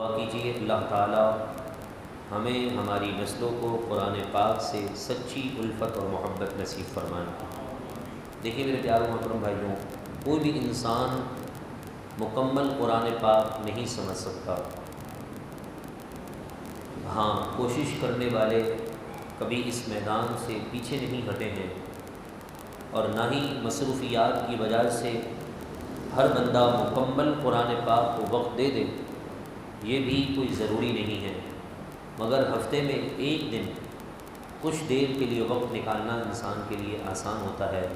دعا کیجیے اللہ تعالیٰ ہمیں ہماری نسلوں کو قرآن پاک سے سچی الفت اور محبت نصیب فرمائیں۔ دیکھیے میرے پیاروں محترم بھائیوں، کوئی بھی انسان مکمل قرآن پاک نہیں سمجھ سکتا۔ ہاں، کوشش کرنے والے کبھی اس میدان سے پیچھے نہیں ہٹے ہیں، اور نہ ہی مصروفیات کی وجہ سے ہر بندہ مکمل قرآن پاک کو وقت دے دے، یہ بھی کوئی ضروری نہیں ہے، مگر ہفتے میں ایک دن کچھ دیر کے لیے وقت نکالنا انسان کے لیے آسان ہوتا ہے۔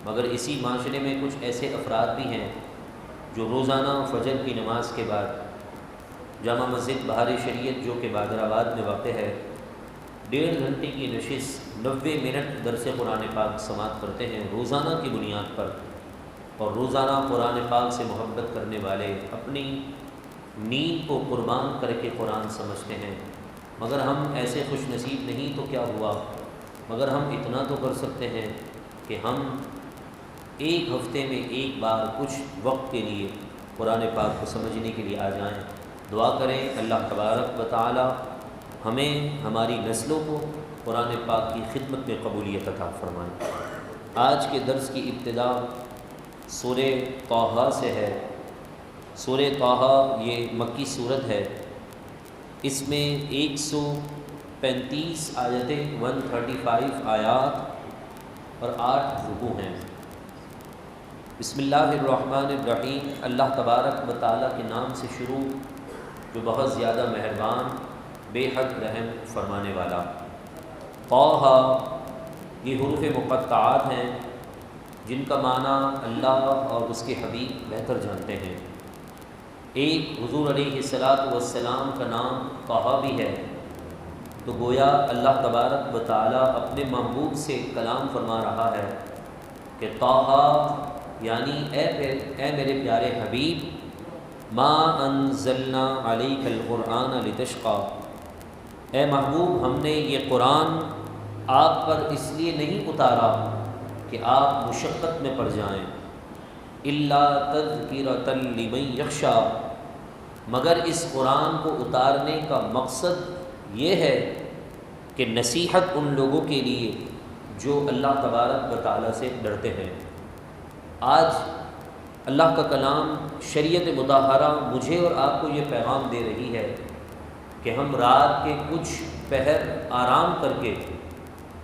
مگر اسی معاشرے میں کچھ ایسے افراد بھی ہیں جو روزانہ فجر کی نماز کے بعد جامع مسجد بہار شریعت جو کہ بادر آباد میں واقع ہے، 1.5 گھنٹے کی نشست 90 منٹ درس قرآن پاک سماعت کرتے ہیں روزانہ کی بنیاد پر، اور روزانہ قرآن پاک سے محبت کرنے والے اپنی نیند کو قربان کر کے قرآن سمجھتے ہیں۔ مگر ہم ایسے خوش نصیب نہیں تو کیا ہوا، مگر ہم اتنا تو کر سکتے ہیں کہ ہم ایک ہفتے میں ایک بار کچھ وقت کے لیے قرآن پاک کو سمجھنے کے لیے آ جائیں۔ دعا کریں اللہ تبارک و تعالی ہمیں ہماری نسلوں کو قرآن پاک کی خدمت میں قبولیت عطا فرمائیں۔ آج کے درس کی ابتدا سورہ طٰہٰ سے ہے۔ سورہ طٰہٰ یہ مکی صورت ہے، اس میں 135 آیتیں، 135 آیات اور 8 رکوع ہیں۔ بسم اللہ الرحمن الرحیم، اللہ تبارک و تعالیٰ کے نام سے شروع جو بہت زیادہ مہربان، بے حد رحم فرمانے والا۔ طٰہٰ یہ حروف مقطعات ہیں جن کا معنی اللہ اور اس کے حبیب بہتر جانتے ہیں۔ ایک حضور علیہ السلام کا نام طٰہٰ بھی ہے، تو گویا اللہ تبارک و تعالیٰ اپنے محبوب سے کلام فرما رہا ہے کہ طٰہٰ یعنی اے میرے پیارے حبیب، ما انزلنا علیک القرآن لتشقی، اے محبوب ہم نے یہ قرآن آپ پر اس لیے نہیں اتارا کہ آپ مشقت میں پڑ جائیں، الا تذکرۃ لمن یخشی، مگر اس قرآن کو اتارنے کا مقصد یہ ہے کہ نصیحت ان لوگوں کے لیے جو اللہ تبارک و تعالیٰ سے ڈرتے ہیں۔ آج اللہ کا کلام شریعت مطہرہ مجھے اور آپ کو یہ پیغام دے رہی ہے کہ ہم رات کے کچھ پہر آرام کر کے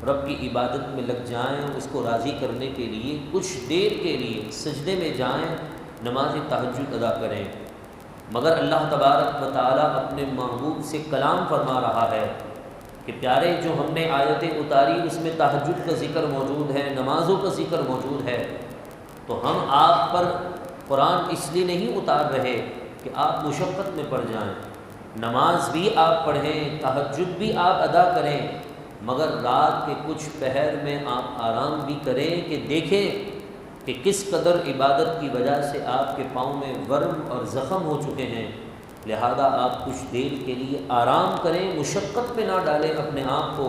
رب کی عبادت میں لگ جائیں، اس کو راضی کرنے کے لیے کچھ دیر کے لیے سجدے میں جائیں، نماز تہجد ادا کریں۔ مگر اللہ تبارک و تعالیٰ اپنے محبوب سے کلام فرما رہا ہے کہ پیارے، جو ہم نے آیتیں اتاری اس میں تہجد کا ذکر موجود ہے، نمازوں کا ذکر موجود ہے، تو ہم آپ پر قرآن اس لیے نہیں اتار رہے کہ آپ مشقت میں پڑ جائیں، نماز بھی آپ پڑھیں، تہجد بھی آپ ادا کریں، مگر رات کے کچھ پہر میں آپ آرام بھی کریں کہ دیکھیں کہ کس قدر عبادت کی وجہ سے آپ کے پاؤں میں ورم اور زخم ہو چکے ہیں، لہذا آپ کچھ دیر کے لیے آرام کریں، مشقت میں نہ ڈالیں اپنے آپ کو۔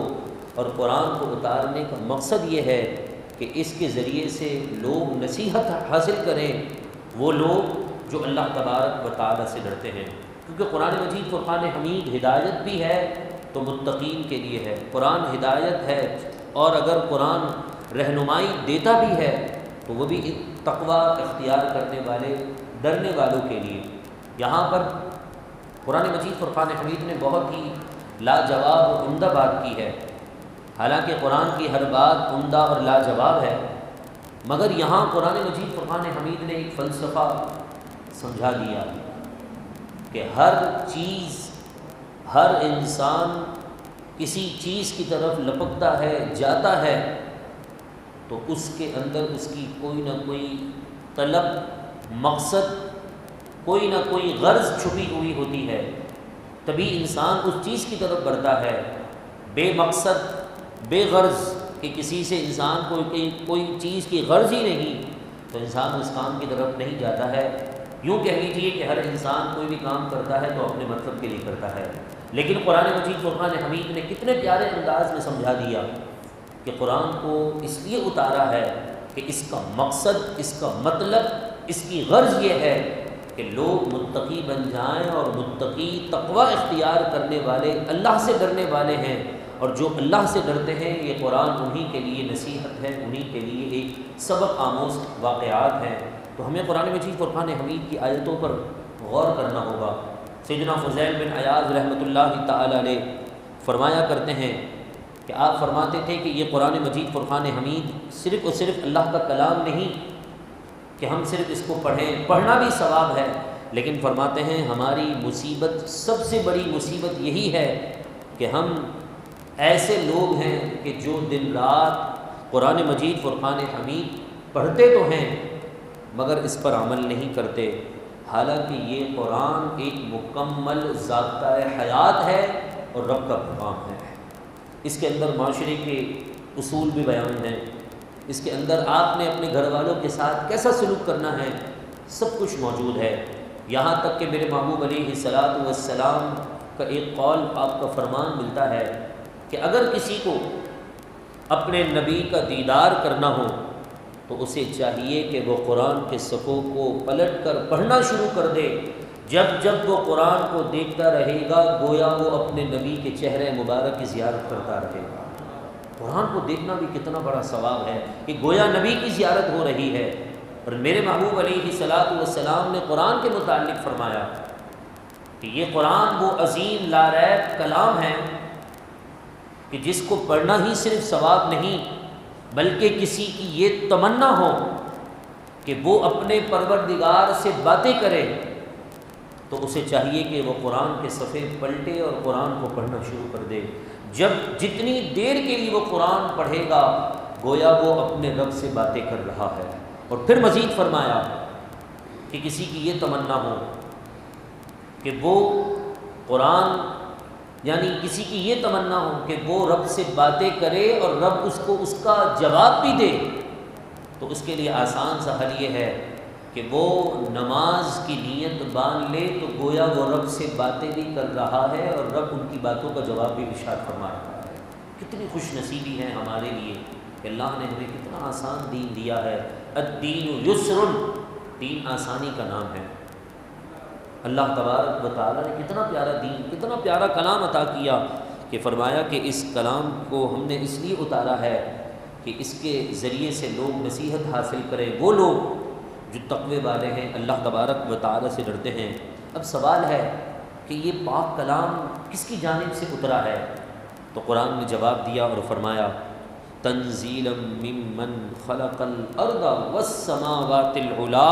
اور قرآن کو اتارنے کا مقصد یہ ہے کہ اس کے ذریعے سے لوگ نصیحت حاصل کریں، وہ لوگ جو اللہ تبارک و تعالیٰ سے ڈرتے ہیں، کیونکہ قرآن مجید فرقان حمید ہدایت بھی ہے تو متقین کے لیے ہے، قرآن ہدایت ہے، اور اگر قرآن رہنمائی دیتا بھی ہے تو وہ بھی تقوی اختیار کرنے والے، ڈرنے والوں کے لیے۔ یہاں پر قرآن مجید فرقان حمید نے بہت ہی لاجواب اور عمدہ بات کی ہے، حالانکہ قرآن کی ہر بات عمدہ اور لاجواب ہے، مگر یہاں قرآن مجید فرقان حمید نے ایک فلسفہ سمجھا دیا کہ ہر چیز، ہر انسان کسی چیز کی طرف لپکتا ہے، جاتا ہے، تو اس کے اندر اس کی کوئی نہ کوئی طلب، مقصد، کوئی نہ کوئی غرض چھپی ہوئی ہوتی ہے، تبھی انسان اس چیز کی طرف بڑھتا ہے۔ بے مقصد، بے غرض کہ کسی سے انسان کو کوئی چیز کی غرض ہی نہیں تو انسان اس کام کی طرف نہیں جاتا ہے۔ یوں کہہ لیجیے کہ ہر انسان کوئی بھی کام کرتا ہے تو اپنے مطلب کے لیے کرتا ہے، لیکن قرآن مجید فرقان حمید نے کتنے پیارے انداز میں سمجھا دیا کہ قرآن کو اس لیے اتارا ہے کہ اس کا مقصد، اس کا مطلب، اس کی غرض یہ ہے کہ لوگ متقی بن جائیں، اور متقی تقوی اختیار کرنے والے اللہ سے ڈرنے والے ہیں، اور جو اللہ سے ڈرتے ہیں یہ قرآن انہی کے لیے نصیحت ہے، انہی کے لیے ایک سبق آموز واقعات ہیں۔ تو ہمیں قرآن مجید فرقان حمید کی آیتوں پر غور کرنا ہوگا۔ سیدنا فضیل بن عیاض رحمۃ اللہ تعالی علیہ فرمایا کرتے ہیں کہ آپ فرماتے تھے کہ یہ قرآن مجید فرقان حمید صرف اور صرف اللہ کا کلام نہیں کہ ہم صرف اس کو پڑھیں، پڑھنا بھی ثواب ہے، لیکن فرماتے ہیں ہماری مصیبت، سب سے بڑی مصیبت یہی ہے کہ ہم ایسے لوگ ہیں کہ جو دن رات قرآن مجید فرقان حمید پڑھتے تو ہیں مگر اس پر عمل نہیں کرتے، حالانکہ یہ قرآن ایک مکمل ضابطۂ حیات ہے اور رب کا پیغام ہے۔ اس کے اندر معاشرے کے اصول بھی بیان ہیں، اس کے اندر آپ نے اپنے گھر والوں کے ساتھ کیسا سلوک کرنا ہے، سب کچھ موجود ہے۔ یہاں تک کہ میرے محبوب علیہ الصلاۃ والسلام کا ایک قول، آپ کا فرمان ملتا ہے کہ اگر کسی کو اپنے نبی کا دیدار کرنا ہو تو اسے چاہیے کہ وہ قرآن کے صفحوں کو پلٹ کر پڑھنا شروع کر دے۔ جب جب وہ قرآن کو دیکھتا رہے گا گویا وہ اپنے نبی کے چہرے مبارک کی زیارت کرتا رہے گا۔ قرآن کو دیکھنا بھی کتنا بڑا ثواب ہے کہ گویا نبی کی زیارت ہو رہی ہے۔ اور میرے محبوب علیہ الصلاۃ والسلام نے قرآن کے متعلق فرمایا کہ یہ قرآن وہ عظیم لاریب کلام ہے کہ جس کو پڑھنا ہی صرف ثواب نہیں بلکہ کسی کی یہ تمنا ہو کہ وہ اپنے پروردگار سے باتیں کرے تو اسے چاہیے کہ وہ قرآن کے صفحے پلٹے اور قرآن کو پڑھنا شروع کر دے۔ جتنی دیر کے لیے وہ قرآن پڑھے گا گویا وہ اپنے رب سے باتیں کر رہا ہے۔ اور پھر مزید فرمایا کہ کسی کی یہ تمنا ہو کہ وہ قرآن، یعنی کسی کی یہ تمنا ہو کہ وہ رب سے باتیں کرے اور رب اس کو اس کا جواب بھی دے، تو اس کے لیے آسان سا حل یہ ہے کہ وہ نماز کی نیت باندھ لے تو گویا وہ رب سے باتیں بھی کر رہا ہے اور رب ان کی باتوں کا جواب بھی ارشاد فرما رہا ہے۔ کتنی خوش نصیبی ہے ہمارے لیے کہ اللہ نے ہمیں کتنا آسان دین دیا ہے۔ الدین یسر، دین آسانی کا نام ہے۔ اللہ تبارک و تعالیٰ نے کتنا پیارا دین، کتنا پیارا کلام عطا کیا کہ فرمایا کہ اس کلام کو ہم نے اس لیے اتارا ہے کہ اس کے ذریعے سے لوگ نصیحت حاصل کریں، وہ لوگ جو تقوی والے ہیں، اللہ تبارک و تعالیٰ سے ڈرتے ہیں۔ اب سوال ہے کہ یہ پاک کلام کس کی جانب سے اترا ہے؟ تو قرآن نے جواب دیا اور فرمایا تنزیلا ممن خلق الارض والسماوات العلا،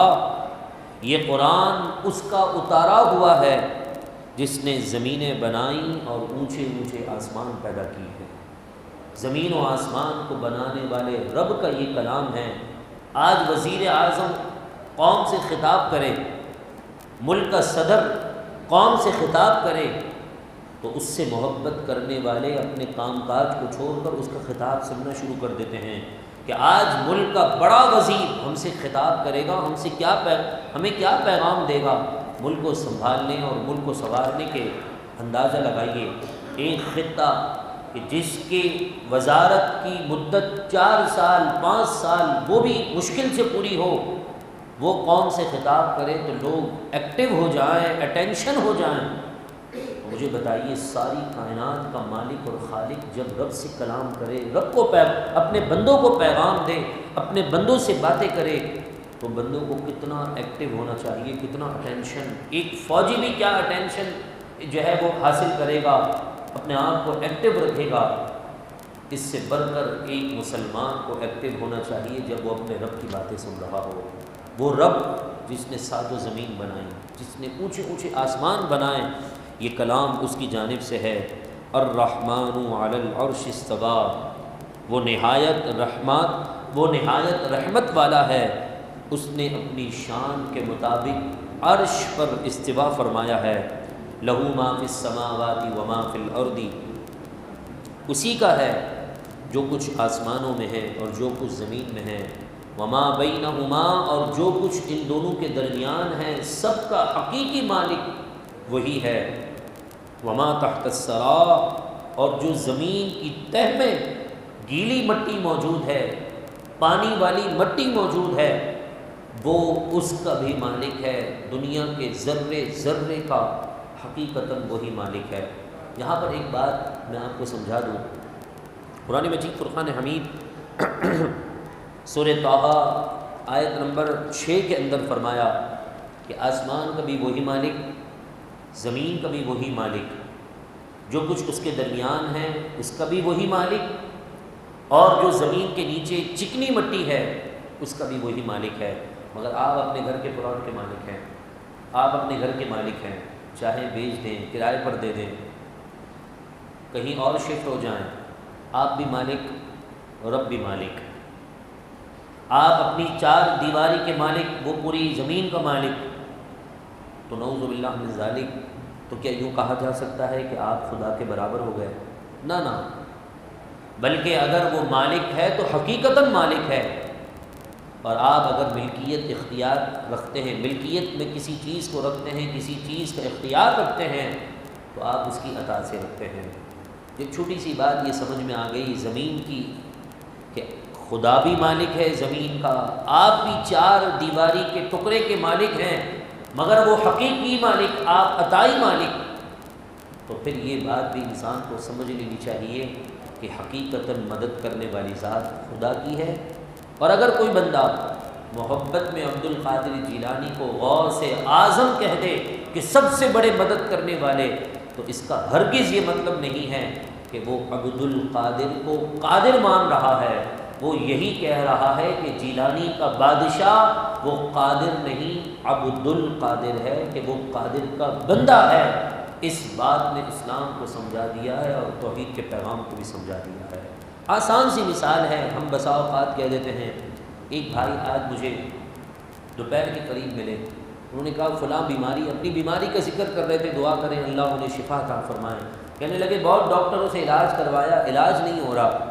یہ قرآن اس کا اتارا ہوا ہے جس نے زمینیں بنائیں اور اونچے اونچے آسمان پیدا کی ہیں۔ زمین و آسمان کو بنانے والے رب کا یہ کلام ہے۔ آج وزیر اعظم قوم سے خطاب کرے، ملک کا صدر قوم سے خطاب کرے تو اس سے محبت کرنے والے اپنے کام کاج کو چھوڑ کر اس کا خطاب سننا شروع کر دیتے ہیں کہ آج ملک کا بڑا وزیر ہم سے خطاب کرے گا، ہمیں کیا پیغام دے گا۔ ملک کو سنبھالنے اور ملک کو سنوارنے کے اندازہ لگائیے، ایک خطہ کہ جس کی وزارت کی مدت 4 سال 5 سال وہ بھی مشکل سے پوری ہو، وہ قوم سے خطاب کرے تو لوگ ایکٹیو ہو جائیں، اٹینشن ہو جائیں۔ مجھے بتائیے ساری کائنات کا مالک اور خالق جب رب سے کلام کرے، رب کو اپنے بندوں کو پیغام دے، اپنے بندوں سے باتیں کرے تو بندوں کو کتنا ایکٹیو ہونا چاہیے، کتنا اٹینشن۔ ایک فوجی بھی کیا اٹینشن جو ہے وہ حاصل کرے گا، اپنے آپ کو ایکٹیو رکھے گا، اس سے بڑھ کر ایک مسلمان کو ایکٹیو ہونا چاہیے جب وہ اپنے رب کی باتیں سن رہا ہو۔ وہ رب جس نے سات و زمین بنائی، جس نے اونچے اونچے آسمان بنائے، یہ کلام اس کی جانب سے ہے۔ الرحمن علی العرش استوی، وہ نہایت رحمت والا ہے، اس نے اپنی شان کے مطابق عرش پر استوا فرمایا ہے۔ لہو ما فی السماوات و ما فی الارض، اسی کا ہے جو کچھ آسمانوں میں ہے اور جو کچھ زمین میں ہے۔ وما بینہما، اور جو کچھ ان دونوں کے درمیان ہے، سب کا حقیقی مالک وہی ہے۔ وما تحت الثری، اور جو زمین کی تہ میں گیلی مٹی موجود ہے، پانی والی مٹی موجود ہے، وہ اس کا بھی مالک ہے، دنیا کے ذرے ذرے کا حقیقتاً وہی مالک ہے۔ یہاں پر ایک بات میں آپ کو سمجھا دوں، قرآن مجید فرقان حمید سورہ طٰہٰ آیت نمبر 6 کے اندر فرمایا کہ آسمان کا بھی وہی مالک، زمین کا بھی وہی مالک، جو کچھ اس کے درمیان ہے اس کا بھی وہی مالک، اور جو زمین کے نیچے چکنی مٹی ہے اس کا بھی وہی مالک ہے۔ مگر آپ اپنے گھر کے پلاٹ کے مالک ہیں، آپ اپنے گھر کے مالک ہیں، چاہے بیچ دیں، کرائے پر دے دیں، کہیں اور شفٹ ہو جائیں، آپ بھی مالک، رب بھی مالک۔ آپ اپنی چار دیواری کے مالک، وہ پوری زمین کا مالک، تو نعوذ باللہ من ذالک، تو کیا یوں کہا جا سکتا ہے کہ آپ خدا کے برابر ہو گئے؟ نہ، بلکہ اگر وہ مالک ہے تو حقیقتاً مالک ہے، اور آپ اگر ملکیت اختیار رکھتے ہیں، ملکیت میں کسی چیز کو رکھتے ہیں، کسی چیز کا اختیار رکھتے ہیں، تو آپ اس کی عطا سے رکھتے ہیں۔ ایک چھوٹی سی بات یہ سمجھ میں آ گئی زمین کی کہ خدا بھی مالک ہے زمین کا، آپ بھی چار دیواری کے ٹکڑے کے مالک ہیں، مگر وہ حقیقی مالک، آپ عطائی مالک۔ تو پھر یہ بات بھی انسان کو سمجھ لینی چاہیے کہ حقیقتاً مدد کرنے والی ذات خدا کی ہے۔ اور اگر کوئی بندہ محبت میں عبد القادر جیلانی کو غوث اعظم کہہ دے کہ سب سے بڑے مدد کرنے والے، تو اس کا ہرگز یہ مطلب نہیں ہے کہ وہ عبد القادر کو قادر مان رہا ہے، وہ یہی کہہ رہا ہے کہ جیلانی کا بادشاہ وہ قادر نہیں، عبد القادر ہے، کہ وہ قادر کا بندہ ہے۔ اس بات نے اسلام کو سمجھا دیا ہے اور توحید کے پیغام کو بھی سمجھا دیا ہے۔ آسان سی مثال ہے، ہم بسا اوقات کہہ دیتے ہیں۔ ایک بھائی آج مجھے دوپہر کے قریب ملے، انہوں نے کہا فلاں بیماری، اپنی بیماری کا ذکر کر رہے تھے، دعا کریں اللہ انہیں شفا عطا فرمائے۔ کہنے لگے بہت ڈاکٹروں سے علاج کروایا، علاج نہیں ہو رہا،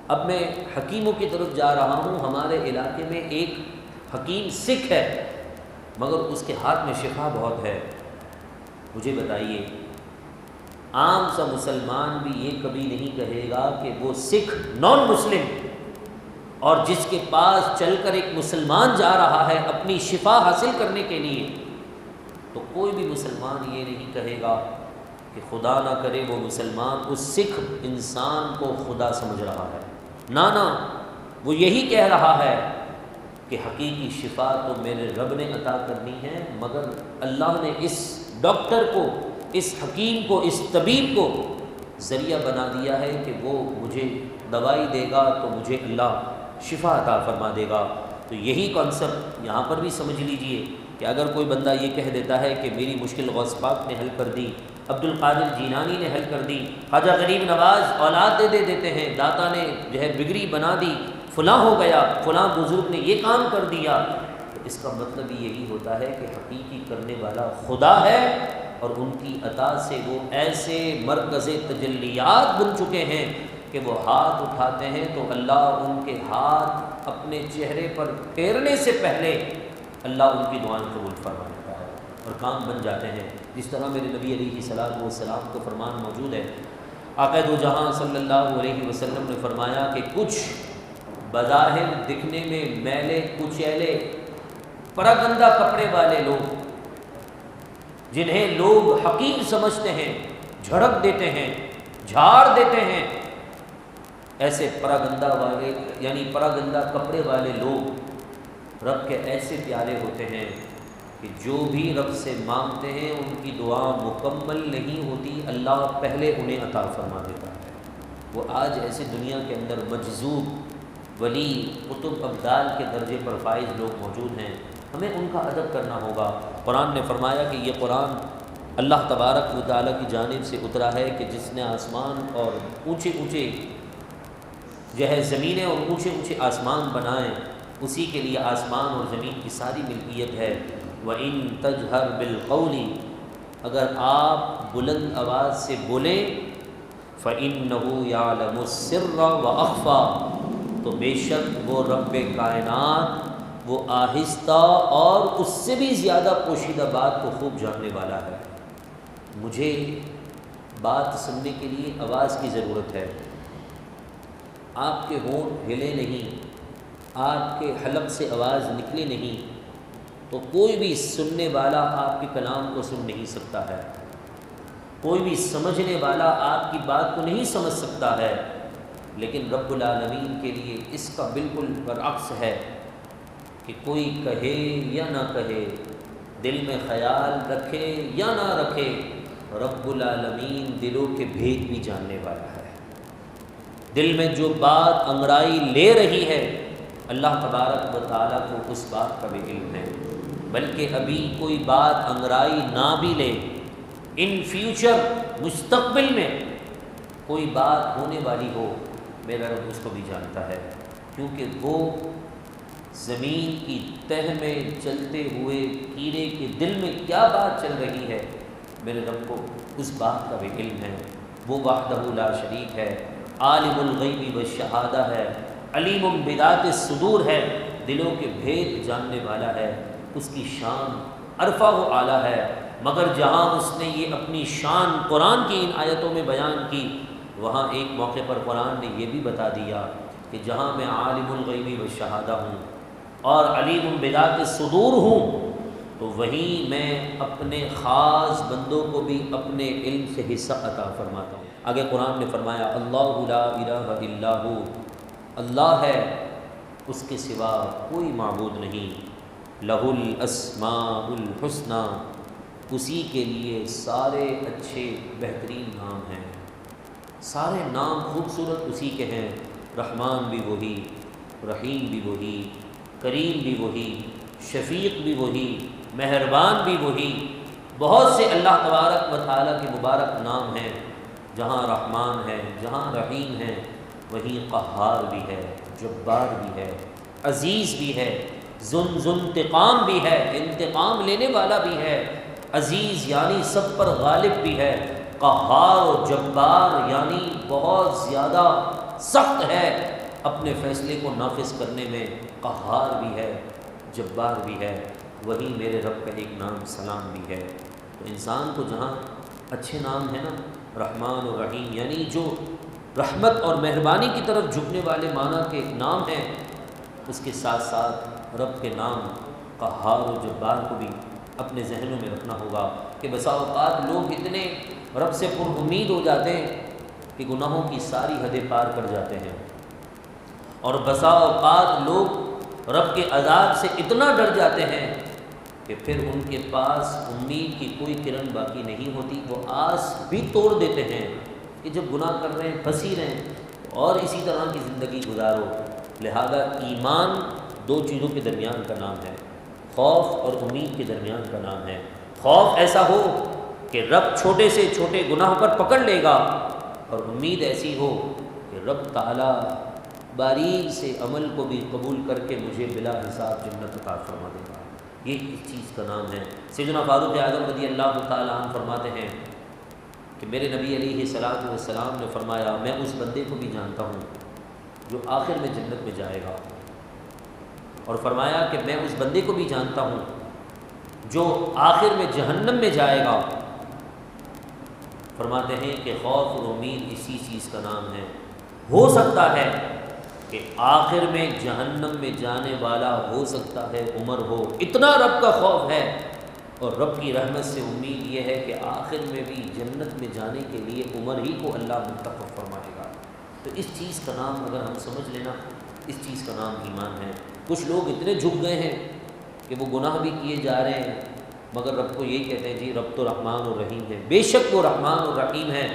اب میں حکیموں کی طرف جا رہا ہوں، ہمارے علاقے میں ایک حکیم سکھ ہے مگر اس کے ہاتھ میں شفا بہت ہے، مجھے بتائیے۔ عام سا مسلمان بھی یہ کبھی نہیں کہے گا کہ وہ سکھ نان مسلم، اور جس کے پاس چل کر ایک مسلمان جا رہا ہے اپنی شفا حاصل کرنے کے لیے، تو کوئی بھی مسلمان یہ نہیں کہے گا کہ خدا نہ کرے وہ مسلمان اس سکھ انسان کو خدا سمجھ رہا ہے۔ نہ، وہ یہی کہہ رہا ہے کہ حقیقی شفا تو میرے رب نے عطا کرنی ہے، مگر اللہ نے اس ڈاکٹر کو، اس حکیم کو، اس طبیب کو ذریعہ بنا دیا ہے کہ وہ مجھے دوائی دے گا تو مجھے اللہ شفا عطا فرما دے گا۔ تو یہی کانسیپٹ یہاں پر بھی سمجھ لیجئے کہ اگر کوئی بندہ یہ کہہ دیتا ہے کہ میری مشکل غوث پاک نے حل کر دی، عبد القادر جیلانی نے حل کر دی، خواجہ غریب نواز اولاد دے دیتے ہیں، داتا نے جو ہے بگڑی بنا دی، فلاں ہو گیا، فلاں بزرگ نے یہ کام کر دیا، تو اس کا مطلب یہی ہوتا ہے کہ حقیقی کرنے والا خدا ہے، اور ان کی عطا سے وہ ایسے مرکز تجلیات بن چکے ہیں کہ وہ ہاتھ اٹھاتے ہیں تو اللہ ان کے ہاتھ اپنے چہرے پر پھیرنے سے پہلے اللہ ان کی دعائیں قبول فرما لیتا ہے اور کام بن جاتے ہیں۔ جس طرح میرے نبی علیہ الصلوۃ والسلام کو فرمان موجود ہے، آقا دو جہاں صلی اللہ علیہ وسلم نے فرمایا کہ کچھ بظاہر دکھنے میں میلے کچیلے پراگندہ کپڑے والے لوگ، جنہیں لوگ حقیر سمجھتے ہیں، جھڑک دیتے ہیں، جھاڑ دیتے ہیں، ایسے پراگندہ والے یعنی پراگندہ کپڑے والے لوگ رب کے ایسے پیارے ہوتے ہیں کہ جو بھی رب سے مانگتے ہیں ان کی دعا مکمل نہیں ہوتی، اللہ پہلے انہیں عطا فرما دیتا ہے۔ وہ آج ایسے دنیا کے اندر مجذوب ولی قطب ابدال کے درجے پر فائز لوگ موجود ہیں، ہمیں ان کا ادب کرنا ہوگا۔ قرآن نے فرمایا کہ یہ قرآن اللہ تبارک و تعالیٰ کی جانب سے اترا ہے کہ جس نے آسمان اور اونچے اونچے جو ہے زمینیں اور اونچے اونچے آسمان بنائیں، اسی کے لیے آسمان اور زمین کی ساری ملکیت ہے۔ وَإِن تَجْهَرْ بِالْقَوْلِ، اگر آپ بلند آواز سے بولیں، فَإِنَّهُ يَعْلَمُ السِّرَّ وَأَخْفَى، تو بے شک وہ رب کائنات وہ آہستہ اور اس سے بھی زیادہ پوشیدہ بات کو خوب جاننے والا ہے۔ مجھے بات سننے کے لیے آواز کی ضرورت ہے، آپ کے ہونٹ ہلے نہیں، آپ کے حلق سے آواز نکلے نہیں تو کوئی بھی سننے والا آپ کے کلام کو سن نہیں سکتا ہے، کوئی بھی سمجھنے والا آپ کی بات کو نہیں سمجھ سکتا ہے، لیکن رب العالمین کے لیے اس کا بالکل برعکس ہے کہ کوئی کہے یا نہ کہے، دل میں خیال رکھے یا نہ رکھے، رب العالمین دلوں کے بھید بھی جاننے والا ہے۔ دل میں جو بات انگڑائی لے رہی ہے اللہ تبارک و تعالیٰ کو اس بات کا بھی علم ہے، بلکہ ابھی کوئی بات انگڑائی نہ بھی لے، ان فیوچر مستقبل میں کوئی بات ہونے والی ہو، میرا رب اس کو بھی جانتا ہے، کیونکہ وہ زمین کی تہ میں چلتے ہوئے کیڑے کے دل میں کیا بات چل رہی ہے، میرے رب کو اس بات کا بھی علم ہے۔ وہ وحدہ لا شریک ہے، عالم الغیب والشہادہ ہے، علیم بذات الصدور ہے، دلوں کے بھید جاننے والا ہے، اس کی شان عرفہ و اعلیٰ ہے۔ مگر جہاں اس نے یہ اپنی شان قرآن کی ان آیتوں میں بیان کی، وہاں ایک موقع پر قرآن نے یہ بھی بتا دیا کہ جہاں میں عالم الغیب والشہادہ ہوں اور علیم بذات الصدور ہوں، تو وہیں میں اپنے خاص بندوں کو بھی اپنے علم سے حصہ عطا فرماتا ہوں۔ آگے قرآن نے فرمایا اللہ لا الہ الا ہو، اللہ ہے، اس کے سوا کوئی معبود نہیں، لہ الاسماء الحسنی، اسی کے لیے سارے اچھے بہترین نام ہیں، سارے نام خوبصورت اسی کے ہیں، رحمان بھی وہی، رحیم بھی وہی، کریم بھی وہی، شفیق بھی وہی، مہربان بھی وہی۔ بہت سے اللہ تبارک و تعالیٰ کے مبارک نام ہیں، جہاں رحمان ہے، جہاں رحیم ہے، وہیں قہار بھی ہے، جبار بھی ہے، عزیز بھی ہے، ذو انتقام بھی ہے، انتقام لینے والا بھی ہے، عزیز یعنی سب پر غالب بھی ہے، قہار و جبار یعنی بہت زیادہ سخت ہے اپنے فیصلے کو نافذ کرنے میں، قہار بھی ہے، جبار بھی ہے۔ وہی میرے رب کا ایک نام سلام بھی ہے۔ تو انسان کو جہاں اچھے نام ہیں نا، رحمان و رحیم، یعنی جو رحمت اور مہربانی کی طرف جھکنے والے معنی کے نام ہیں، اس کے ساتھ ساتھ رب کے نام قہار و جبار کو بھی اپنے ذہنوں میں رکھنا ہوگا کہ بسا اوقات لوگ اتنے رب سے پر امید ہو جاتے ہیں کہ گناہوں کی ساری حدیں پار کر جاتے ہیں، اور بسا اوقات لوگ رب کے عذاب سے اتنا ڈر جاتے ہیں کہ پھر ان کے پاس امید کی کوئی کرن باقی نہیں ہوتی، وہ آس بھی توڑ دیتے ہیں کہ جب گناہ کر رہے ہیں پھنس ہی رہے ہیں اور اسی طرح کی زندگی گزارو۔ لہذا ایمان دو چیزوں کے درمیان کا نام ہے، خوف اور امید کے درمیان کا نام ہے۔ خوف ایسا ہو کہ رب چھوٹے سے چھوٹے گناہ پر پکڑ لے گا، اور امید ایسی ہو کہ رب تعالیٰ باریک سے عمل کو بھی قبول کر کے مجھے بلا حساب جنت عطا فرما دے گا۔ یہ اس چیز کا نام ہے۔ سیدنا فاروق اعظم رضی اللہ تعالیٰ عنہ فرماتے ہیں کہ میرے نبی علیہ الصلوۃ والسلام نے فرمایا، میں اس بندے کو بھی جانتا ہوں جو آخر میں جنت میں جائے گا، اور فرمایا کہ میں اس بندے کو بھی جانتا ہوں جو آخر میں جہنم میں جائے گا۔ فرماتے ہیں کہ خوف اور امید اسی چیز کا نام ہے۔ ہو سکتا ہے کہ آخر میں جہنم میں جانے والا ہو سکتا ہے عمر ہو، اتنا رب کا خوف ہے، اور رب کی رحمت سے امید یہ ہے کہ آخر میں بھی جنت میں جانے کے لیے عمر ہی کو اللہ منتخب فرمائے گا۔ تو اس چیز کا نام اگر ہم سمجھ لینا، اس چیز کا نام ایمان ہے۔ کچھ لوگ اتنے جھک گئے ہیں کہ وہ گناہ بھی کیے جا رہے ہیں، مگر رب کو یہی کہتے ہیں جی رب تو رحمان اور رحیم ہے۔ بے شک وہ رحمان اور رحیم ہے،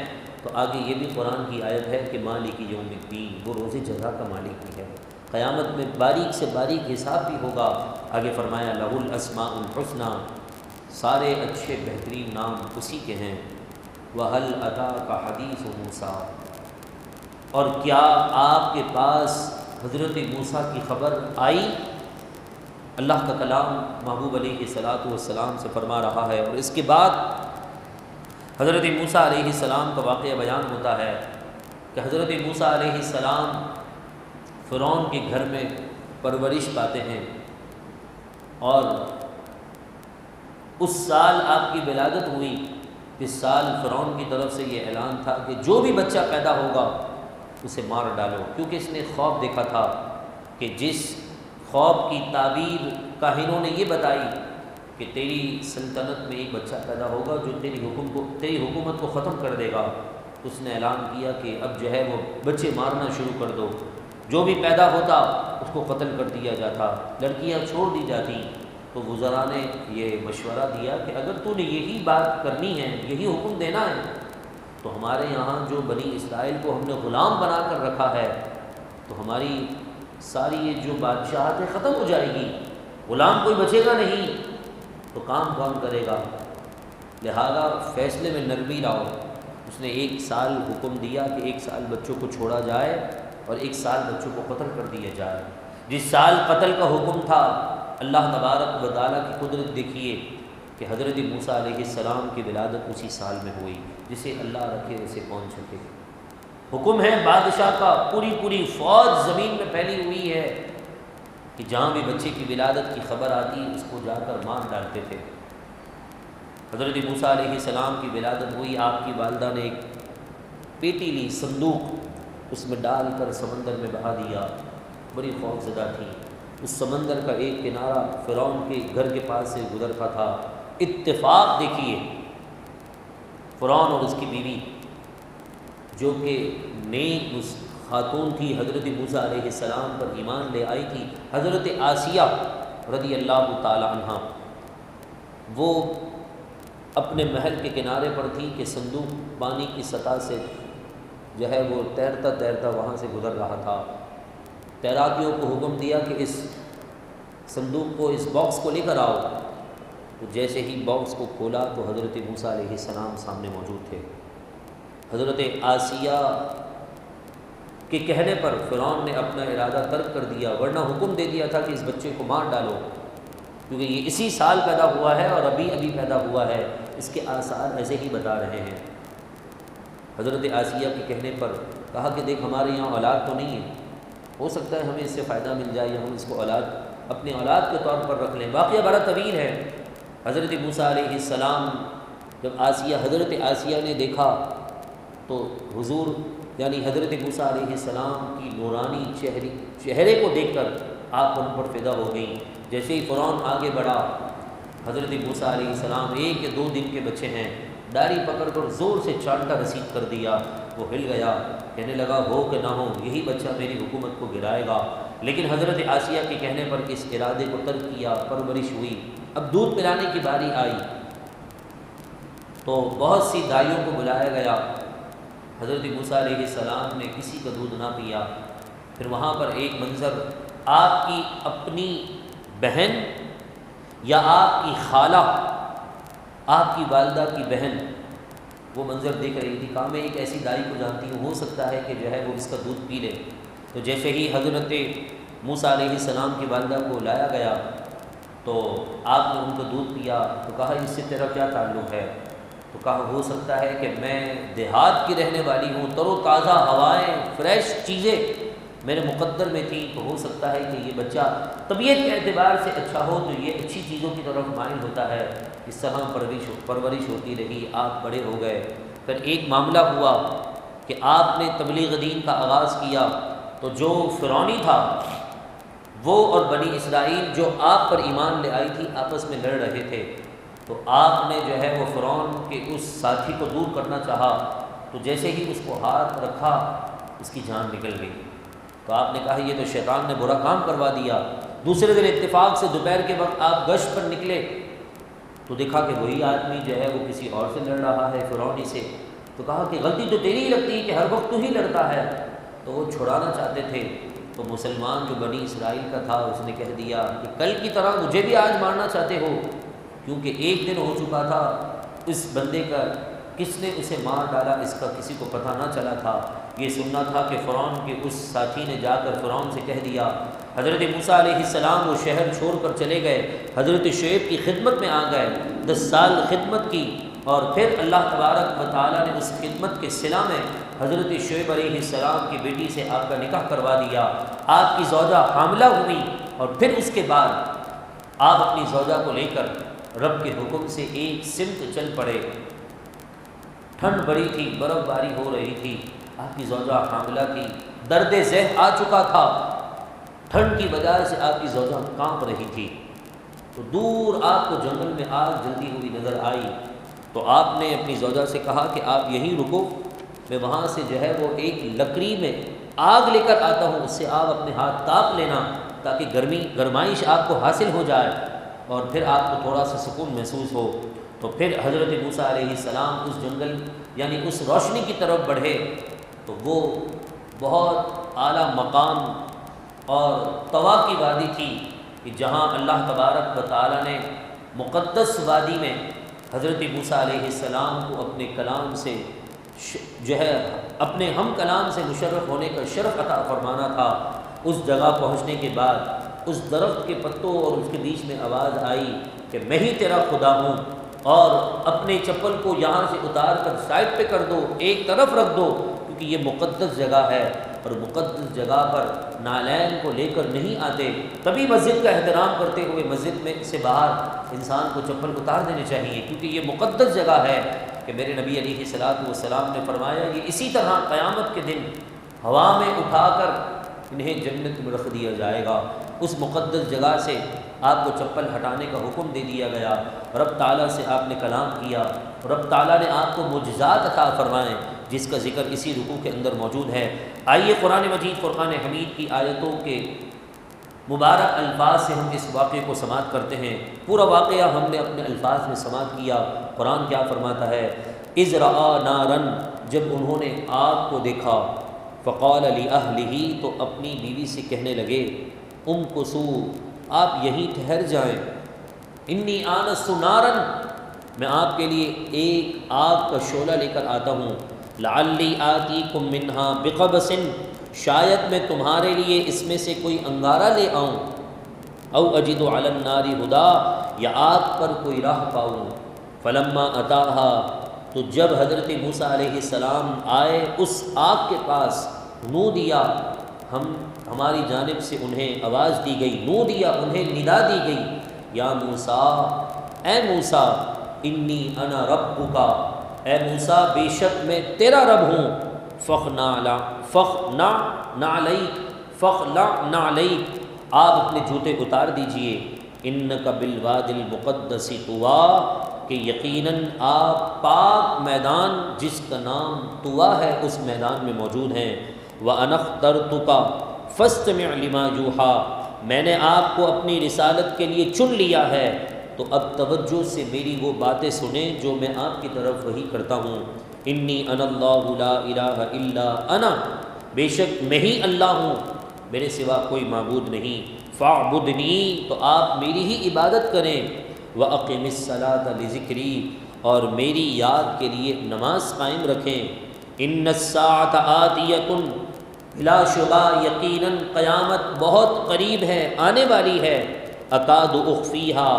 تو آگے یہ بھی قرآن کی آیت ہے کہ مالک یوم الدین، وہ روز جزا کا مالک بھی ہے، قیامت میں باریک سے باریک حساب بھی ہوگا۔ آگے فرمایا لہ الاسماء الحسنی، سارے اچھے بہترین نام اسی کے ہیں۔ وَهَلْ أَتَاكَ حَدِيثُ مُوسَىٰ، اور کیا آپ کے پاس حضرت موسیٰ کی خبر آئی؟ اللہ کا کلام محبوب علیہ الصلوۃ والسلام سے فرما رہا ہے، اور اس کے بعد حضرت موسیٰ علیہ السلام کا واقعہ بیان ہوتا ہے کہ حضرت موسیٰ علیہ السلام فرعون کے گھر میں پرورش پاتے ہیں، اور اس سال آپ کی ولادت ہوئی، اس سال فرعون کی طرف سے یہ اعلان تھا کہ جو بھی بچہ پیدا ہوگا اسے مار ڈالو، کیونکہ اس نے خواب دیکھا تھا کہ جس خواب کی تعبیر کاہنوں نے یہ بتائی کہ تیری سلطنت میں ایک بچہ پیدا ہوگا جو تیری حکومت کو ختم کر دے گا۔ اس نے اعلان کیا کہ اب جو ہے وہ بچے مارنا شروع کر دو، جو بھی پیدا ہوتا اس کو قتل کر دیا جاتا، لڑکیاں چھوڑ دی جاتی۔ تو وزراء نے یہ مشورہ دیا کہ اگر تو نے یہی بات کرنی ہے، یہی حکم دینا ہے، تو ہمارے یہاں جو بنی اسرائیل کو ہم نے غلام بنا کر رکھا ہے، تو ہماری ساری یہ جو بادشاہت ہے ختم ہو جائے گی، غلام کوئی بچے گا نہیں، تو کام کون کرے گا؟ لہذا فیصلے میں نرمی لاؤ۔ اس نے 1 سال حکم دیا کہ 1 سال بچوں کو چھوڑا جائے اور 1 سال بچوں کو قتل کر دیا جائے۔ جس سال قتل کا حکم تھا، اللہ تبارک و تعالیٰ کی قدرت دیکھیے کہ حضرت موسیٰ علیہ السلام کی ولادت اسی سال میں ہوئی، جسے اللہ رکھے اسے کون سکے۔ حکم ہے بادشاہ کا، پوری فوج زمین میں پھیلی ہوئی ہے کہ جہاں بھی بچے کی ولادت کی خبر آتی اس کو جا کر مار ڈالتے تھے۔ حضرت موسیٰ علیہ السلام کی ولادت ہوئی، آپ کی والدہ نے ایک پیٹی لی، صندوق، اس میں ڈال کر سمندر میں بہا دیا۔ بڑی خوفزدہ تھی۔ اس سمندر کا ایک کنارہ فرعون کے گھر کے پاس سے گزرتا تھا۔ اتفاق دیکھیے، فرعون اور اس کی بیوی جو کہ نیک خاتون تھی، حضرت موسیٰ علیہ السلام پر ایمان لے آئی تھی، حضرت آسیہ رضی اللہ تعالی عنہ، وہ اپنے محل کے کنارے پر تھی کہ صندوق پانی کی سطح سے جو ہے وہ تیرتا وہاں سے گزر رہا تھا۔ تیراکیوں کو حکم دیا کہ اس صندوق کو، اس باکس کو لے کر آؤ۔ تو جیسے ہی باکس کو کھولا تو حضرت موسیٰ علیہ السلام سامنے موجود تھے۔ حضرت آسیہ کے کہنے پر فرعون نے اپنا ارادہ ترک کر دیا، ورنہ حکم دے دیا تھا کہ اس بچے کو مار ڈالو، کیونکہ یہ اسی سال پیدا ہوا ہے اور ابھی پیدا ہوا ہے، اس کے آثار ایسے ہی بتا رہے ہیں۔ حضرت آسیہ کے کہنے پر کہا کہ دیکھ ہمارے یہاں اولاد تو نہیں ہے، ہو سکتا ہے ہمیں اس سے فائدہ مل جائے یا ہم اس کو اپنے اولاد کے طور پر رکھ لیں۔ واقعہ بڑا طویل ہے۔ حضرت موسیٰ علیہ السلام جب حضرت آسیہ نے دیکھا تو حضور یعنی حضرت موسیٰ علیہ السلام کی نورانی چہرے کو دیکھ کر آپ ان پر فدا ہو گئیں۔ جیسے ہی فرعون آگے بڑھا، حضرت موسیٰ علیہ السلام 1 یا 2 دن کے بچے ہیں، داڑھی پکڑ کر زور سے چانٹا رسید کر دیا، وہ ہل گیا، کہنے لگا ہو کہ نہ ہو یہی بچہ میری حکومت کو گرائے گا۔ لیکن حضرت آسیہ کے کہنے پر اس ارادے کو ترک کیا، پرورش ہوئی۔ اب دودھ پلانے کی باری آئی تو بہت سی دائیوں کو بلایا گیا۔ حضرت موسیٰ علیہ السلام نے کسی کا دودھ نہ پیا۔ پھر وہاں پر ایک منظر، آپ کی اپنی بہن یا آپ کی خالہ، آپ کی والدہ کی بہن وہ منظر دیکھ رہی تھی۔ کہا میں ایک ایسی دائی کو جانتی ہوں، ہو سکتا ہے کہ جو ہے وہ اس کا دودھ پی لے۔ تو جیسے ہی حضرت موسیٰ علیہ السلام کی والدہ کو لایا گیا تو آپ نے ان کو دودھ پیا۔ تو کہا اس سے تیرا کیا تعلق ہے؟ تو کہا ہو سکتا ہے کہ میں دیہات کی رہنے والی ہوں، تر و تازہ ہوائیں، فریش چیزیں میرے مقدر میں تھی، تو ہو سکتا ہے کہ یہ بچہ طبیعت کے اعتبار سے اچھا ہو تو یہ اچھی چیزوں کی طرف مائل ہوتا ہے۔ اس طرح پرورش ہوتی رہی، آپ بڑے ہو گئے۔ پھر ایک معاملہ ہوا کہ آپ نے تبلیغ دین کا آغاز کیا تو جو فرعونی تھا وہ اور بنی اسرائیل جو آپ پر ایمان لے آئی تھی آپس میں لڑ رہے تھے، تو آپ نے جو ہے وہ فرعون کے اس ساتھی کو دور کرنا چاہا، تو جیسے ہی اس کو ہاتھ رکھا اس کی جان نکل گئی۔ تو آپ نے کہا یہ تو شیطان نے برا کام کروا دیا۔ دوسرے دن اتفاق سے دوپہر کے وقت آپ گشت پر نکلے تو دیکھا کہ وہی آدمی جو ہے وہ کسی اور سے لڑ رہا ہے، فرعونی سے۔ تو کہا کہ غلطی تو تیری ہی لگتی ہے کہ ہر وقت تو ہی لڑتا ہے۔ تو وہ چھڑانا چاہتے تھے، تو مسلمان جو بنی اسرائیل کا تھا اس نے کہہ دیا کہ کل کی طرح مجھے بھی آج مارنا چاہتے ہو، کیونکہ 1 دن ہو چکا تھا اس بندے کا، کس نے اسے مار ڈالا اس کا کسی کو پتہ نہ چلا تھا۔ یہ سننا تھا کہ فرعون کے اس ساتھی نے جا کر فرعون سے کہہ دیا۔ حضرت موسیٰ علیہ السلام وہ شہر چھوڑ کر چلے گئے، حضرت شعیب کی خدمت میں آ گئے، 10 سال خدمت کی، اور پھر اللہ تبارک و تعالیٰ نے اس خدمت کے صلہ میں حضرت شعیب علیہ السلام کی بیٹی سے آپ کا نکاح کروا دیا۔ آپ کی زوجہ حاملہ ہوئی اور پھر اس کے بعد آپ اپنی زوجہ کو لے کر رب کے حکم سے ایک سمت چل پڑے۔ ٹھنڈ بڑی تھی، برف باری ہو رہی تھی، آپ کی زوجہ حاملہ تھی، درد ذہ آ چکا تھا، ٹھنڈ کی وجہ سے آپ کی زوجہ کانپ رہی تھی، تو دور آپ کو جنگل میں آگ جلتی ہوئی نظر آئی، تو آپ نے اپنی زوجہ سے کہا کہ آپ یہیں رکو، میں وہاں سے جو ہے وہ ایک لکڑی میں آگ لے کر آتا ہوں، اس سے آپ اپنے ہاتھ تاپ لینا تاکہ گرمائش آپ کو حاصل ہو جائے اور پھر آپ کو تھوڑا سا سکون محسوس ہو۔ تو پھر حضرت موسیٰ علیہ السلام اس جنگل یعنی اس روشنی کی طرف بڑھے، تو وہ بہت اعلیٰ مقام اور طوا کی وادی تھی کہ جہاں اللہ تبارک و تعالیٰ نے مقدس وادی میں حضرت موسیٰ علیہ السلام کو اپنے کلام سے جو ہے اپنے ہم کلام سے مشرف ہونے کا شرف عطا فرمانا تھا۔ اس جگہ پہنچنے کے بعد اس درخت کے پتوں اور اس کے بیچ میں آواز آئی کہ میں ہی تیرا خدا ہوں، اور اپنے چپل کو یہاں سے اتار کر سائڈ پہ کر دو، ایک طرف رکھ دو، کیونکہ یہ مقدس جگہ ہے اور مقدس جگہ پر نالین کو لے کر نہیں آتے۔ تبھی مسجد کا احترام کرتے ہوئے مسجد میں سے باہر انسان کو چپل اتار دینے چاہیے، کیونکہ یہ مقدس جگہ ہے کہ میرے نبی علیہ الصلوۃ والسلام نے فرمایا یہ اسی طرح قیامت کے دن ہوا میں اٹھا کر انہیں جنت میں رکھ دیا جائے گا۔ اس مقدس جگہ سے آپ کو چپل ہٹانے کا حکم دے دیا گیا، رب تعالیٰ سے آپ نے کلام کیا، رب تعالیٰ نے آپ کو معجزات عطا فرمائے، جس کا ذکر اسی رکوع کے اندر موجود ہے۔ آئیے قرآن مجید فرقان حمید کی آیتوں کے مبارک الفاظ سے ہم اس واقعے کو سماعت کرتے ہیں۔ پورا واقعہ ہم نے اپنے الفاظ میں سماعت کیا۔ قرآن کیا فرماتا ہے؟ اذ رأى نارا، جب انہوں نے آگ کو دیکھا، فقال لأہلہ، تو اپنی بیوی سے کہنے لگے، امکثوا، آپ یہیں ٹھہر جائیں، انی آنست نارا، میں آپ کے لیے ایک آگ کا شعلہ لے کر آتا ہوں، لعلی آتیکم منہا بقبس، شاید میں تمہارے لیے اس میں سے کوئی انگارہ لے آؤں، او اجد علی النار ہدا، یا آگ پر کوئی راہ پاؤں۔ فلما اتاہا، تو جب حضرت موسیٰ علیہ السلام آئے اس آگ کے پاس، نودیا، ہماری جانب سے انہیں آواز دی گئی، نودیا، انہیں ندا دی گئی، یا موسیٰ، اے موسیٰ، انی انا ربک، اے موسیٰ بے شک میں تیرا رب ہوں، فخلع نعلیک، آپ اپنے جوتے اتار دیجئے، انک بالوادی المقدس طویٰ، کہ یقیناً آپ پاک میدان جس کا نام طویٰ ہے اس میدان میں موجود ہیں، وَأَنَا اخْتَرْتُكَ فَاسْتَمِعْ لِمَا يُوحَىٰ، میں نے آپ کو اپنی رسالت کے لیے چن لیا ہے، تو اب توجہ سے میری وہ باتیں سنیں جو میں آپ کی طرف وحی کرتا ہوں۔ انی انا اللہ لا الہ الا انا، بے شک میں ہی اللہ ہوں، میرے سوا کوئی معبود نہیں، فاعبدنی، تو آپ میری ہی عبادت کریں، وَأَقِمِ الصَّلَاةَ لِذِكْرِی، اور میری یاد کے لیے نماز قائم رکھیں۔ ان الساعۃ آتیۃ، بلا شبہ یقیناً قیامت بہت قریب ہے، آنے والی ہے، اکاد اخفیہا،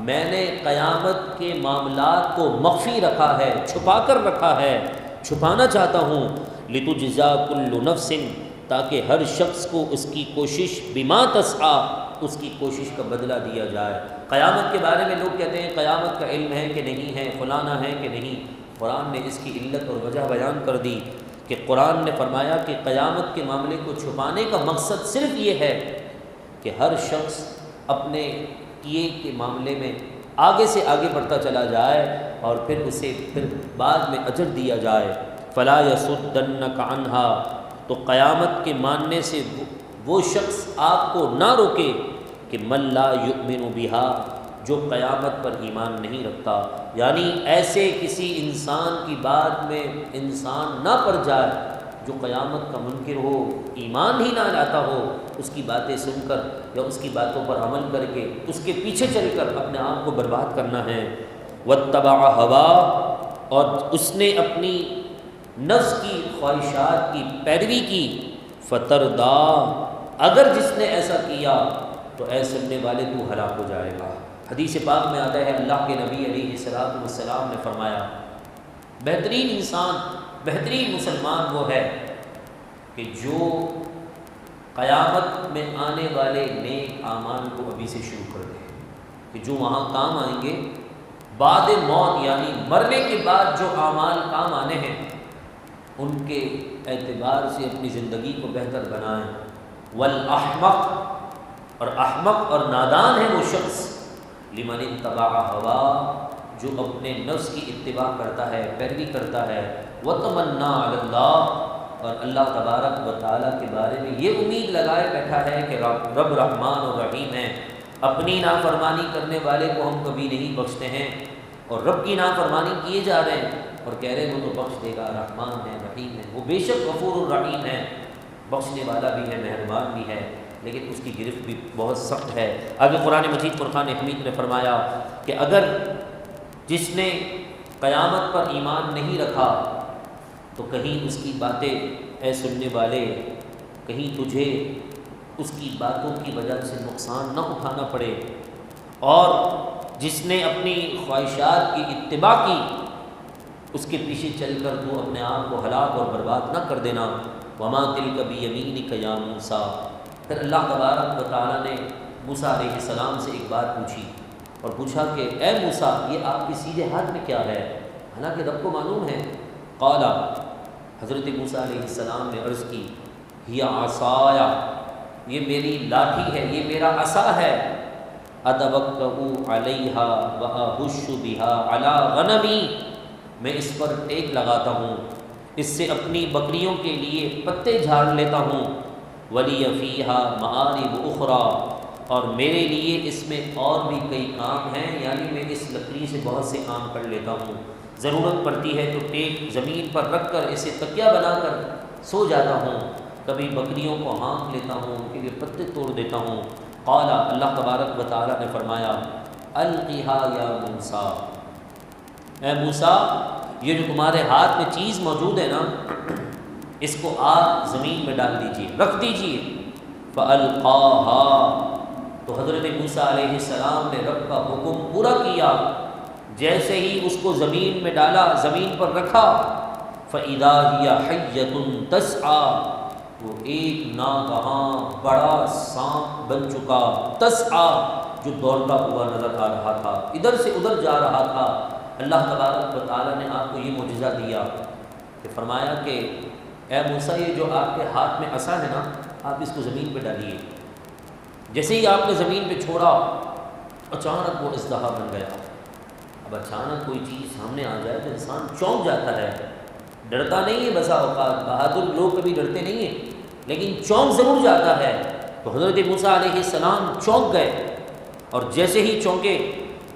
میں نے قیامت کے معاملات کو مخفی رکھا ہے، چھپا کر رکھا ہے، چھپانا چاہتا ہوں، لتجزا کل نفس، تاکہ ہر شخص کو اس کی کوشش بما تسعی، اس کی کوشش کا بدلہ دیا جائے۔ قیامت کے بارے میں لوگ کہتے ہیں قیامت کا علم ہے کہ نہیں ہے، فلانا ہے کہ نہیں، قرآن نے اس کی علت اور وجہ بیان کر دی کہ قرآن نے فرمایا کہ قیامت کے معاملے کو چھپانے کا مقصد صرف یہ ہے کہ ہر شخص اپنے کیے کے معاملے میں آگے سے آگے بڑھتا چلا جائے اور پھر اسے بعد میں اجر دیا جائے۔ فلا یصدنک عنہا، تو قیامت کے ماننے سے وہ شخص آپ کو نہ روکے کہ من لا یؤمن بہا، جو قیامت پر ایمان نہیں رکھتا، یعنی ایسے کسی انسان کی بات میں انسان نہ پڑ جائے جو قیامت کا منکر ہو، ایمان ہی نہ لاتا ہو، اس کی باتیں سن کر یا اس کی باتوں پر عمل کر کے اس کے پیچھے چل کر اپنے آپ کو برباد کرنا ہے۔ واتبع ہوا، اور اس نے اپنی نفس کی خواہشات کی پیروی کی، فتردا، اگر جس نے ایسا کیا تو اے سننے والے تو ہلاک ہو جائے گا۔ حدیث پاک میں آتا ہے اللہ کے نبی علیہ السلام نے فرمایا بہترین انسان، بہترین مسلمان وہ ہے کہ جو قیامت میں آنے والے نیک اعمال کو ابھی سے شروع کر دے، کہ جو وہاں کام آئیں گے بعد موت، یعنی مرنے کے بعد جو اعمال کام آنے ہیں ان کے اعتبار سے اپنی زندگی کو بہتر بنائیں، والاحمق، اور احمق اور نادان ہے وہ شخص، لمن اتبع ہوا، جو اپنے نفس کی اتباع کرتا ہے، پیروی کرتا ہے، وتمنا علی اللہ، اور اللہ تبارک و تعالیٰ کے بارے میں یہ امید لگائے بیٹھا ہے کہ رب رحمان اور رحیم ہے، اپنی نافرمانی کرنے والے کو ہم کبھی نہیں بخشتے ہیں، اور رب کی نافرمانی کیے جا رہے ہیں اور کہہ رہے ہیں وہ تو بخش دے گا، رحمان ہے، رحیم ہے، وہ بے شک غفور الرحیم ہے، بخشنے والا بھی ہے، مہربان بھی ہے، لیکن اس کی گرفت بھی بہت سخت ہے۔ آگے قرآن مجید فرقان حمید نے فرمایا کہ اگر جس نے قیامت پر ایمان نہیں رکھا تو کہیں اس کی باتیں، اے سننے والے، کہیں تجھے اس کی باتوں کی وجہ سے نقصان نہ اٹھانا پڑے، اور جس نے اپنی خواہشات کی اتباع کی اس کے پیچھے چل کر تو اپنے آپ کو ہلاک اور برباد نہ کر دینا۔ وما تلک بیمینک یا موسیٰ، پھر اللہ تبارک و تعالیٰ نے موسیٰ علیہ السلام سے ایک بات پوچھی، اور پوچھا کہ اے موسیٰ یہ آپ کے سیدھے ہاتھ میں کیا ہے؟ حالانکہ رب کو معلوم ہے۔ قال، حضرت موسیٰ علیہ السلام نے عرض کی، ہی عصایا، یہ میری لاٹھی ہے، یہ میرا عصا ہے، اتوکأ علیہا واہش بہا علی غنمی، میں اس پر ٹیک لگاتا ہوں، اس سے اپنی بکریوں کے لیے پتے جھاڑ لیتا ہوں، ولی فیہا مآرب اخرى، اور میرے لیے اس میں اور بھی کئی کام ہیں، یعنی میں اس لکڑی سے بہت سے کام کر لیتا ہوں، ضرورت پڑتی ہے تو ٹیک زمین پر رکھ کر اسے تکیہ بنا کر سو جاتا ہوں، کبھی بکریوں کو ہانک لیتا ہوں، ان کے لیے پتے توڑ دیتا ہوں۔ قال، اللہ تبارک و تعالیٰ نے فرمایا، القھا یا موسیٰ، اے موسیٰ یہ جو تمہارے ہاتھ میں چیز موجود ہے نا، اس کو آپ زمین میں ڈال دیجئے، رکھ دیجئے۔ فَأَلْقَاهَا، تو حضرت موسیٰ علیہ السلام نے رب کا حکم پورا کیا، جیسے ہی اس کو زمین میں ڈالا، زمین پر رکھا، فَإِذَا هِيَ حَيَّةٌ تَسْعَىٰ، وہ ایک ناگہاں بڑا سانپ بن چکا، تسعیٰ، جو دوڑتا ہوا نظر آ رہا تھا، ادھر سے ادھر جا رہا تھا۔ اللہ تبارک و تعالیٰ نے آپ کو یہ معجزہ دیا کہ فرمایا کہ اے موسیٰ یہ جو آپ کے ہاتھ میں عصا ہے نا، آپ اس کو زمین پہ ڈالیے۔ جیسے ہی آپ نے زمین پہ چھوڑا، اچانک وہ اژدہا بن گیا۔ اب اچانک کوئی چیز سامنے آ جائے تو انسان چونک جاتا ہے، ڈرتا نہیں ہے، بسا اوقات بہادر لوگ کبھی ڈرتے نہیں ہیں، لیکن چونک ضرور جاتا ہے۔ تو حضرت موسیٰ علیہ السلام چونک گئے، اور جیسے ہی چونکے،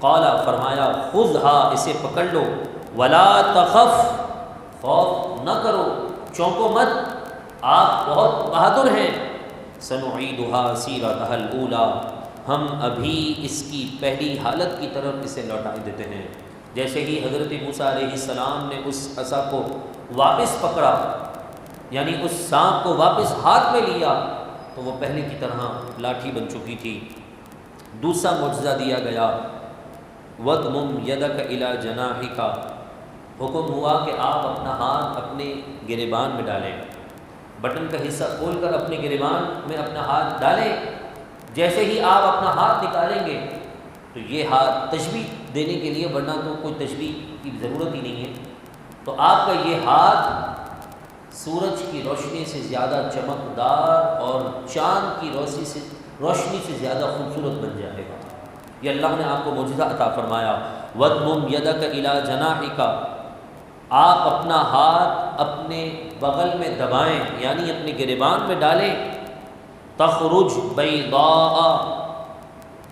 قال، فرمایا، خذھا، اسے پکڑ لو، ولا تخف، خوف نہ کرو، چونکو مت، آپ بہت بہادر ہیں، سنعیدھا سیرتھا الاولیٰ، ہم ابھی اس کی پہلی حالت کی طرف اسے لوٹا دیتے ہیں۔ جیسے ہی حضرت موسیٰ علیہ السلام نے اس عصا کو واپس پکڑا، یعنی اس سانپ کو واپس ہاتھ میں لیا، تو وہ پہلے کی طرح لاٹھی بن چکی تھی۔ دوسرا معجزہ دیا گیا، وَضْمُمْ يَدَكَ إِلَىٰ جَنَاحِكَ، حکم ہوا کہ آپ اپنا ہاتھ اپنے گریبان میں ڈالیں، بٹن کا حصہ کھول کر اپنے گریبان میں اپنا ہاتھ ڈالیں۔ جیسے ہی آپ اپنا ہاتھ نکالیں گے تو یہ ہاتھ تشبیہ دینے کے لیے، ورنہ تو کوئی تشبیہ کی ضرورت ہی نہیں ہے، تو آپ کا یہ ہاتھ سورج کی روشنی سے زیادہ چمکدار اور چاند کی روشنی سے زیادہ خوبصورت بن جائے گا۔ یہ اللہ نے آپ کو معجزہ عطا فرمایا۔ وَضْمُمْ يَدَكَ إِلَىٰ جَنَاحِكَ، آپ اپنا ہاتھ اپنے بغل میں دبائیں، یعنی اپنے گریبان میں ڈالیں، تخرج بیضاء،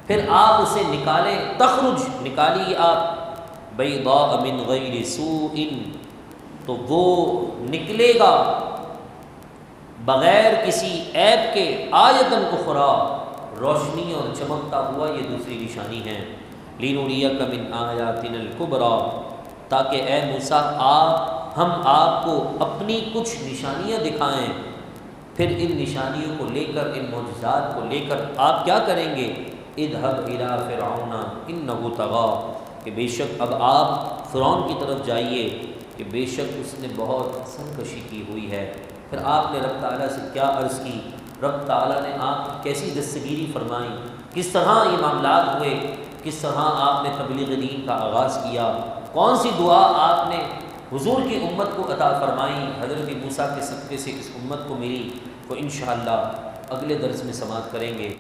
پھر آپ اسے نکالیں، تخرج، نکالیے آپ، بیضاء من غیر سوء، تو وہ نکلے گا بغیر کسی عیب کے، آیۃ اخری، روشنی اور چمکتا ہوا، یہ دوسری نشانی ہے، لِنُرِيَكَ مِنْ آیَاتِنَا الْكُبْرَىٰ، تاکہ اے موسیٰ ہم آپ کو اپنی کچھ نشانیاں دکھائیں، پھر ان نشانیوں کو لے کر، ان معجزات کو لے کر آپ کیا کریں گے؟ اذهب إِلَىٰ فِرْعَوْنَ إِنَّهُ طَغَىٰ، کہ بے شک اب آپ فرعون کی طرف جائیے کہ بے شک اس نے بہت سرکشی کی ہوئی ہے۔ پھر آپ نے رب تعالیٰ سے کیا عرض کی، رب تعالیٰ نے آپ کی کیسی دستگیری فرمائی، کس طرح یہ معاملات ہوئے، کس طرح آپ نے تبلیغ دین کا آغاز کیا، کون سی دعا آپ نے حضور کی امت کو عطا فرمائی، حضرت موسیٰ کے صدقے سے اس امت کو ملی، تو انشاءاللہ اگلے درس میں سماعت کریں گے۔